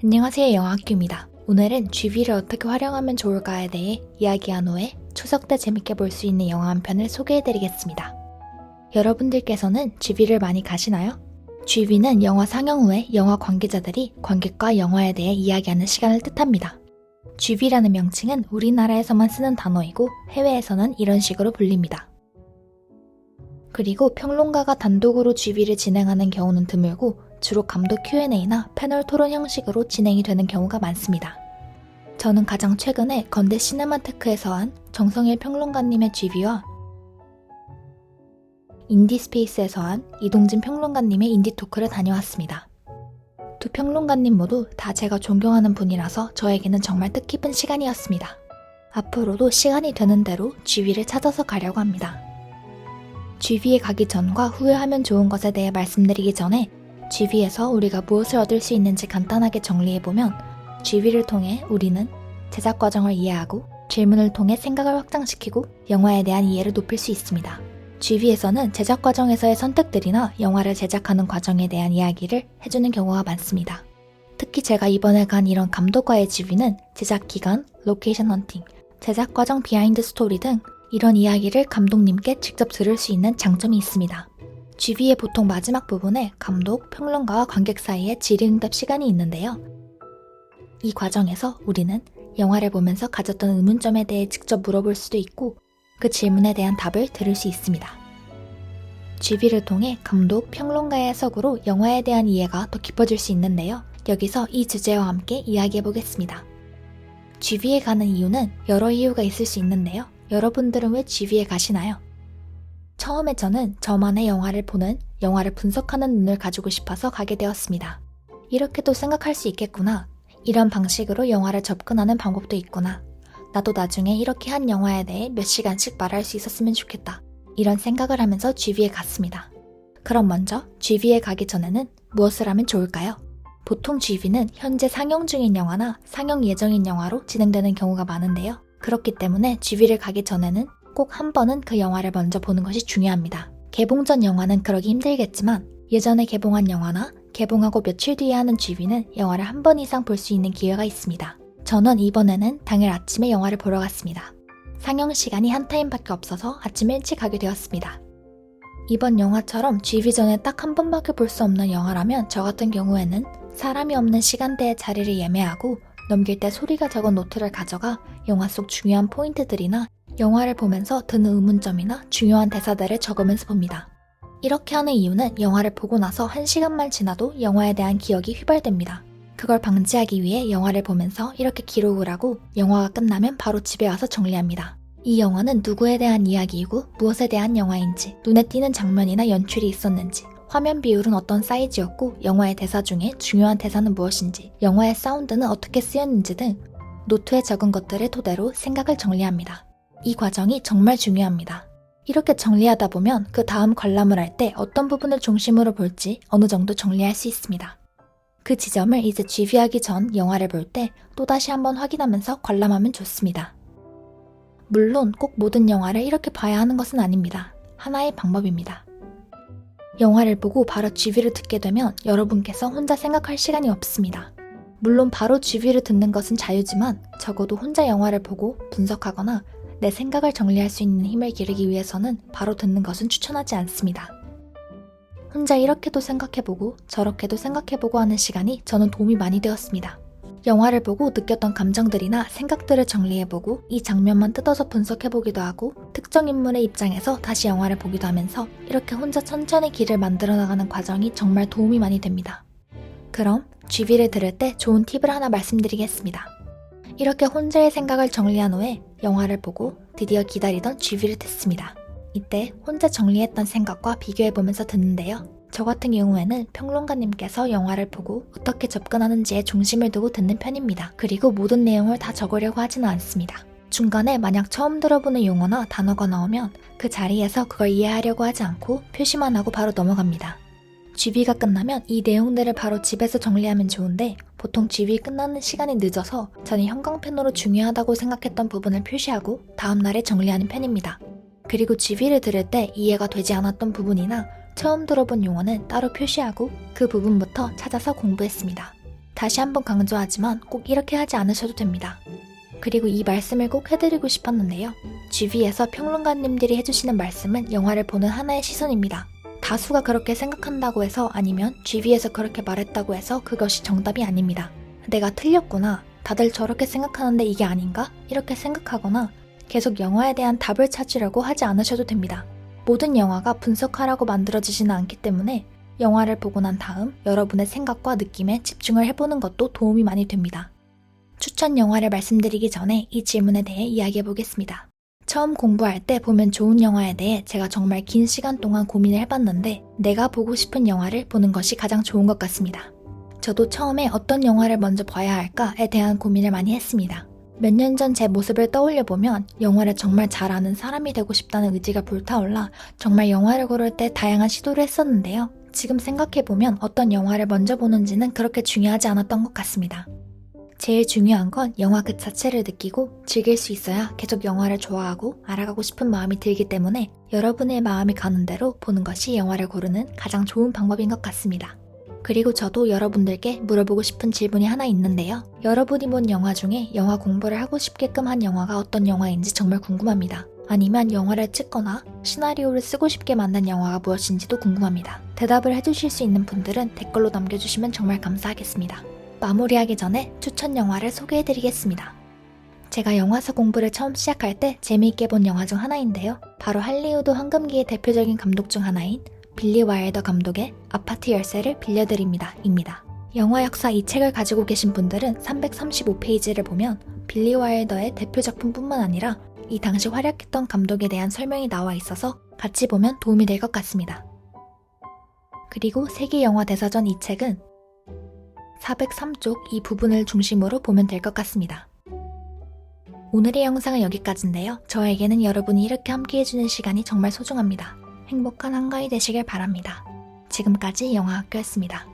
안녕하세요, 영학규입니다. 오늘은 GB를 어떻게 활용하면 좋을까에 대해 이야기한 후에 추석 때 재밌게 볼 수 있는 영화 한 편을 소개해드리겠습니다. 여러분들께서는 GB를 많이 가시나요? GB는 영화 상영 후에 영화 관계자들이 관객과 영화에 대해 이야기하는 시간을 뜻합니다. GB라는 명칭은 우리나라에서만 쓰는 단어이고 해외에서는 이런 식으로 불립니다. 그리고 평론가가 단독으로 GB를 진행하는 경우는 드물고 주로 감독 Q&A나 패널 토론 형식으로 진행이 되는 경우가 많습니다. 저는 가장 최근에 건대 시네마테크에서 한 정성일 평론가님의 GB와 인디스페이스에서 한 이동진 평론가님의 인디토크를 다녀왔습니다. 두 평론가님 모두 다 제가 존경하는 분이라서 저에게는 정말 뜻깊은 시간이었습니다. 앞으로도 시간이 되는 대로 GB를 찾아서 가려고 합니다. GB에 가기 전과 후에 하면 좋은 것에 대해 말씀드리기 전에 GB에서 우리가 무엇을 얻을 수 있는지 간단하게 정리해보면 GB를 통해 우리는 제작 과정을 이해하고 질문을 통해 생각을 확장시키고 영화에 대한 이해를 높일 수 있습니다. GB에서는 제작 과정에서의 선택들이나 영화를 제작하는 과정에 대한 이야기를 해주는 경우가 많습니다. 특히 제가 이번에 간 이런 감독과의 GB는 제작 기간, 로케이션 헌팅, 제작 과정 비하인드 스토리 등 이런 이야기를 감독님께 직접 들을 수 있는 장점이 있습니다. GB의 보통 마지막 부분에 감독, 평론가와 관객 사이에 질의응답 시간이 있는데요. 이 과정에서 우리는 영화를 보면서 가졌던 의문점에 대해 직접 물어볼 수도 있고 그 질문에 대한 답을 들을 수 있습니다. GB를 통해 감독, 평론가의 해석으로 영화에 대한 이해가 더 깊어질 수 있는데요. 여기서 이 주제와 함께 이야기해보겠습니다. GB에 가는 이유는 여러 이유가 있을 수 있는데요. 여러분들은 왜 GB에 가시나요? 처음에 저는 저만의 영화를 보는, 영화를 분석하는 눈을 가지고 싶어서 가게 되었습니다. 이렇게도 생각할 수 있겠구나. 이런 방식으로 영화를 접근하는 방법도 있구나. 나도 나중에 이렇게 한 영화에 대해 몇 시간씩 말할 수 있었으면 좋겠다. 이런 생각을 하면서 GB에 갔습니다. 그럼 먼저 GB에 가기 전에는 무엇을 하면 좋을까요? 보통 GB는 현재 상영 중인 영화나 상영 예정인 영화로 진행되는 경우가 많은데요. 그렇기 때문에 GB를 가기 전에는 꼭 한 번은 그 영화를 먼저 보는 것이 중요합니다. 개봉 전 영화는 그러기 힘들겠지만 예전에 개봉한 영화나 개봉하고 며칠 뒤에 하는 GB는 영화를 한 번 이상 볼 수 있는 기회가 있습니다. 저는 이번에는 당일 아침에 영화를 보러 갔습니다. 상영 시간이 한 타임밖에 없어서 아침 일찍 가게 되었습니다. 이번 영화처럼 GB 전에 딱 한 번밖에 볼 수 없는 영화라면 저 같은 경우에는 사람이 없는 시간대에 자리를 예매하고 넘길 때 소리가 적은 노트를 가져가 영화 속 중요한 포인트들이나 영화를 보면서 드는 의문점이나 중요한 대사들을 적으면서 봅니다. 이렇게 하는 이유는 영화를 보고 나서 1시간만 지나도 영화에 대한 기억이 휘발됩니다. 그걸 방지하기 위해 영화를 보면서 이렇게 기록을 하고 영화가 끝나면 바로 집에 와서 정리합니다. 이 영화는 누구에 대한 이야기이고 무엇에 대한 영화인지, 눈에 띄는 장면이나 연출이 있었는지, 화면 비율은 어떤 사이즈였고 영화의 대사 중에 중요한 대사는 무엇인지, 영화의 사운드는 어떻게 쓰였는지 등 노트에 적은 것들을 토대로 생각을 정리합니다. 이 과정이 정말 중요합니다. 이렇게 정리하다 보면 그 다음 관람을 할 때 어떤 부분을 중심으로 볼지 어느 정도 정리할 수 있습니다. 그 지점을 이제 GB하기 전 영화를 볼 때 또다시 한번 확인하면서 관람하면 좋습니다. 물론 꼭 모든 영화를 이렇게 봐야 하는 것은 아닙니다. 하나의 방법입니다. 영화를 보고 바로 GB를 듣게 되면 여러분께서 혼자 생각할 시간이 없습니다. 물론 바로 GB를 듣는 것은 자유지만 적어도 혼자 영화를 보고 분석하거나 내 생각을 정리할 수 있는 힘을 기르기 위해서는 바로 듣는 것은 추천하지 않습니다. 혼자 이렇게도 생각해보고 저렇게도 생각해보고 하는 시간이 저는 도움이 많이 되었습니다. 영화를 보고 느꼈던 감정들이나 생각들을 정리해보고 이 장면만 뜯어서 분석해보기도 하고 특정 인물의 입장에서 다시 영화를 보기도 하면서 이렇게 혼자 천천히 길을 만들어 나가는 과정이 정말 도움이 많이 됩니다. 그럼 GB를 들을 때 좋은 팁을 하나 말씀드리겠습니다. 이렇게 혼자의 생각을 정리한 후에 영화를 보고 드디어 기다리던 GB를 듣습니다. 이때 혼자 정리했던 생각과 비교해보면서 듣는데요. 저 같은 경우에는 평론가님께서 영화를 보고 어떻게 접근하는지에 중심을 두고 듣는 편입니다. 그리고 모든 내용을 다 적으려고 하지는 않습니다. 중간에 만약 처음 들어보는 용어나 단어가 나오면 그 자리에서 그걸 이해하려고 하지 않고 표시만 하고 바로 넘어갑니다. GB가 끝나면 이 내용들을 바로 집에서 정리하면 좋은데 보통 GB 끝나는 시간이 늦어서 저는 형광펜으로 중요하다고 생각했던 부분을 표시하고 다음날에 정리하는 편입니다. 그리고 GB를 들을 때 이해가 되지 않았던 부분이나 처음 들어본 용어는 따로 표시하고 그 부분부터 찾아서 공부했습니다. 다시 한번 강조하지만 꼭 이렇게 하지 않으셔도 됩니다. 그리고 이 말씀을 꼭 해드리고 싶었는데요. GV에서 평론가님들이 해주시는 말씀은 영화를 보는 하나의 시선입니다. 다수가 그렇게 생각한다고 해서 아니면 GV에서 그렇게 말했다고 해서 그것이 정답이 아닙니다. 내가 틀렸구나. 다들 저렇게 생각하는데 이게 아닌가? 이렇게 생각하거나 계속 영화에 대한 답을 찾으려고 하지 않으셔도 됩니다. 모든 영화가 분석하라고 만들어지지는 않기 때문에 영화를 보고 난 다음 여러분의 생각과 느낌에 집중을 해보는 것도 도움이 많이 됩니다. 추천 영화를 말씀드리기 전에 이 질문에 대해 이야기해 보겠습니다. 처음 공부할 때 보면 좋은 영화에 대해 제가 정말 긴 시간 동안 고민을 해봤는데 내가 보고 싶은 영화를 보는 것이 가장 좋은 것 같습니다. 저도 처음에 어떤 영화를 먼저 봐야 할까에 대한 고민을 많이 했습니다. 몇 년 전 제 모습을 떠올려보면 영화를 정말 잘 아는 사람이 되고 싶다는 의지가 불타올라 정말 영화를 고를 때 다양한 시도를 했었는데요. 지금 생각해보면 어떤 영화를 먼저 보는지는 그렇게 중요하지 않았던 것 같습니다. 제일 중요한 건 영화 그 자체를 느끼고 즐길 수 있어야 계속 영화를 좋아하고 알아가고 싶은 마음이 들기 때문에 여러분의 마음이 가는 대로 보는 것이 영화를 고르는 가장 좋은 방법인 것 같습니다. 그리고 저도 여러분들께 물어보고 싶은 질문이 하나 있는데요. 여러분이 본 영화 중에 영화 공부를 하고 싶게끔 한 영화가 어떤 영화인지 정말 궁금합니다. 아니면 영화를 찍거나 시나리오를 쓰고 싶게 만든 영화가 무엇인지도 궁금합니다. 대답을 해주실 수 있는 분들은 댓글로 남겨주시면 정말 감사하겠습니다. 마무리하기 전에 추천 영화를 소개해드리겠습니다. 제가 영화사 공부를 처음 시작할 때 재미있게 본 영화 중 하나인데요. 바로 할리우드 황금기의 대표적인 감독 중 하나인 빌리 와일더 감독의 아파트 열쇠를 빌려드립니다. 입니다. 영화 역사 이 책을 가지고 계신 분들은 335페이지를 보면 빌리 와일더의 대표 작품뿐만 아니라 이 당시 활약했던 감독에 대한 설명이 나와 있어서 같이 보면 도움이 될 것 같습니다. 그리고 세계 영화 대사전 이 책은 403쪽 이 부분을 중심으로 보면 될 것 같습니다. 오늘의 영상은 여기까지인데요. 저에게는 여러분이 이렇게 함께 해주는 시간이 정말 소중합니다. 행복한 한가위 되시길 바랍니다. 지금까지 영화학교였습니다.